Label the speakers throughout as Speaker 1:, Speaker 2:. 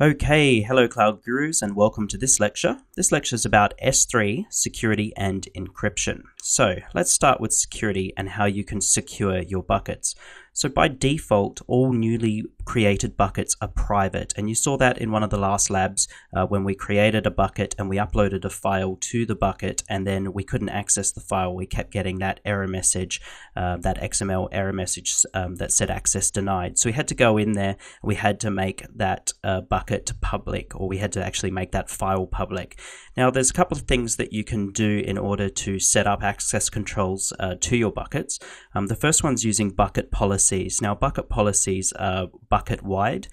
Speaker 1: Okay, hello Cloud Gurus and welcome to this lecture. This lecture is about S3 security and encryption. So let's start with security and how you can secure your buckets. So by default, all newly created buckets are private, and you saw that in one of the last labs when we created a bucket and we uploaded a file to the bucket and then we couldn't access the file. We kept getting that error message, that XML error message that said access denied. So we had to go in there, we had to make that bucket public, or we had to actually make that file public. Now there's a couple of things that you can do in order to set up access controls to your buckets. The first one's using bucket policies. Now bucket policies are bucket wide,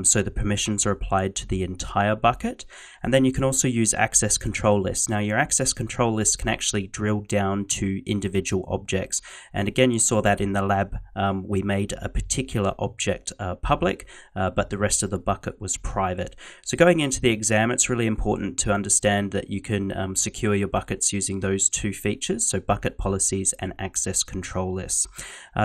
Speaker 1: so the permissions are applied to the entire bucket. And then you can also use access control lists. Now your access control list can actually drill down to individual objects. And again, you saw that in the lab. We made a particular object public, but the rest of the bucket was private. So going into the exam, it's really important to understand that you can secure your buckets using those two features, so bucket policies and access control lists.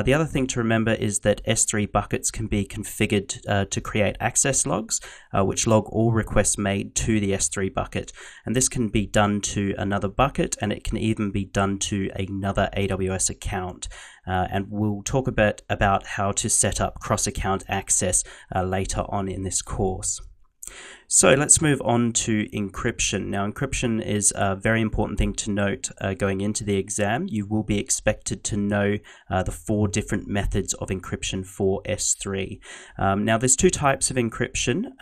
Speaker 1: The other thing to remember is that S3 buckets can be configured to create access logs, which log all requests made to the S3 bucket. And this can be done to another bucket, and it can even be done to another AWS account. And we'll talk a bit about how to set up cross-account access later on in this course. So let's move on to encryption. Now encryption is a very important thing to note going into the exam. You will be expected to know the 4 different methods of encryption for S3. Now there's 2 types of encryption.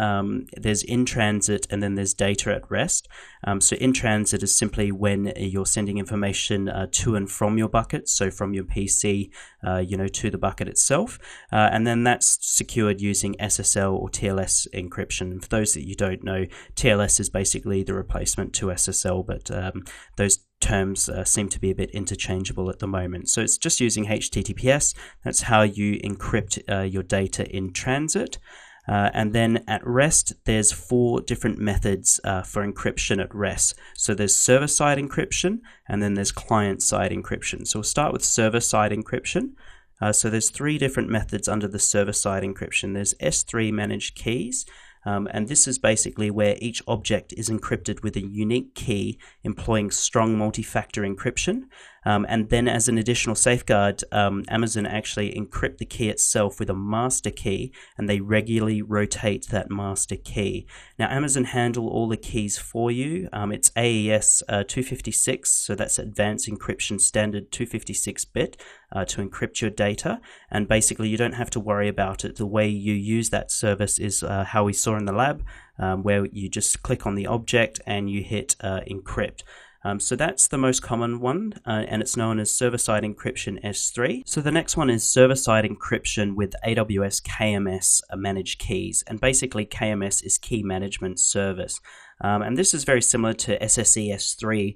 Speaker 1: There's in transit and then there's data at rest. So in transit is simply when you're sending information to and from your bucket, so from your PC to the bucket itself. And then that's secured using SSL or TLS encryption. For those that you don't know, TLS is basically the replacement to SSL, but those terms seem to be a bit interchangeable at the moment. So it's just using HTTPS. That's how you encrypt your data in transit. And then at rest, there's 4 different methods for encryption at rest. So there's server-side encryption, and then there's client-side encryption. So we'll start with server-side encryption. So there's 3 different methods under the server-side encryption. There's S3 managed keys. And this is basically where each object is encrypted with a unique key employing strong multi-factor encryption. And then as an additional safeguard, Amazon actually encrypt the key itself with a master key, and they regularly rotate that master key. Now Amazon handle all the keys for you. It's AES 256, so that's Advanced Encryption Standard 256-bit to encrypt your data. And basically you don't have to worry about it. The way you use that service is how we saw in the lab, where you just click on the object and you hit encrypt. So that's the most common one, and it's known as server-side encryption S3. So the next one is server-side encryption with AWS KMS managed keys. And basically KMS is Key Management Service. And this is very similar to SSE S3,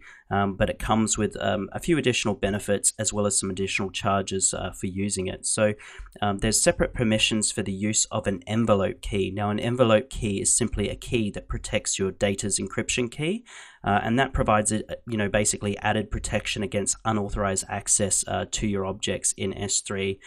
Speaker 1: but it comes with a few additional benefits as well as some additional charges for using it. So there's separate permissions for the use of an envelope key. Now an envelope key is simply a key that protects your data's encryption key, and that provides basically added protection against unauthorized access to your objects in S3.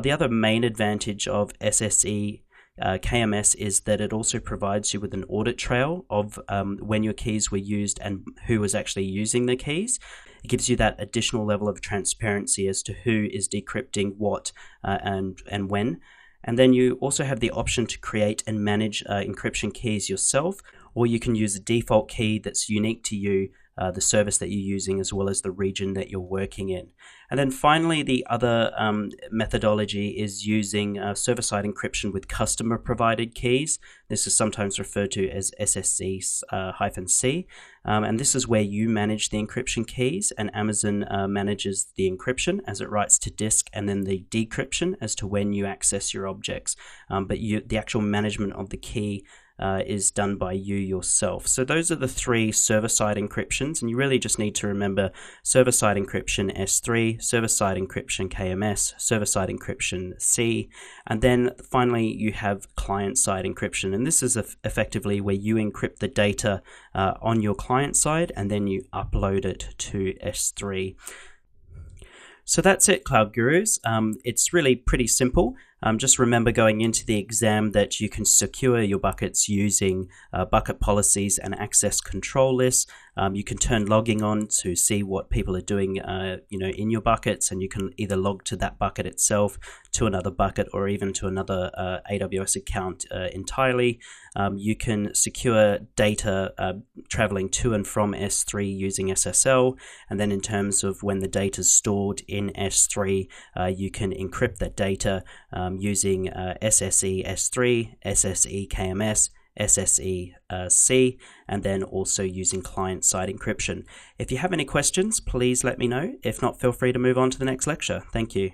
Speaker 1: The other main advantage of SSE KMS is that it also provides you with an audit trail of when your keys were used and who was actually using the keys. It gives you that additional level of transparency as to who is decrypting what and when. And then you also have the option to create and manage encryption keys yourself, or you can use a default key that's unique to you, the service that you're using, as well as the region that you're working in. And then finally, the other methodology is using server-side encryption with customer-provided keys. This is sometimes referred to as SSC-C. And this is where you manage the encryption keys, and Amazon manages the encryption as it writes to disk, and then the decryption as to when you access your objects. But the actual management of the key is done by you yourself. So those are the 3 server-side encryptions, and you really just need to remember server-side encryption S3, server-side encryption KMS, server-side encryption C, and then finally you have client-side encryption, and this is effectively where you encrypt the data on your client side and then you upload it to S3. So that's it, Cloud Gurus. It's really pretty simple. Just remember going into the exam that you can secure your buckets using bucket policies and access control lists. You can turn logging on to see what people are doing in your buckets, and you can either log to that bucket itself, to another bucket, or even to another AWS account entirely. You can secure data traveling to and from S3 using SSL, and then in terms of when the data is stored in S3, you can encrypt that data using SSE S3, SSE KMS, SSE-C, and then also using client-side encryption. If you have any questions, please let me know. If not, feel free to move on to the next lecture. Thank you.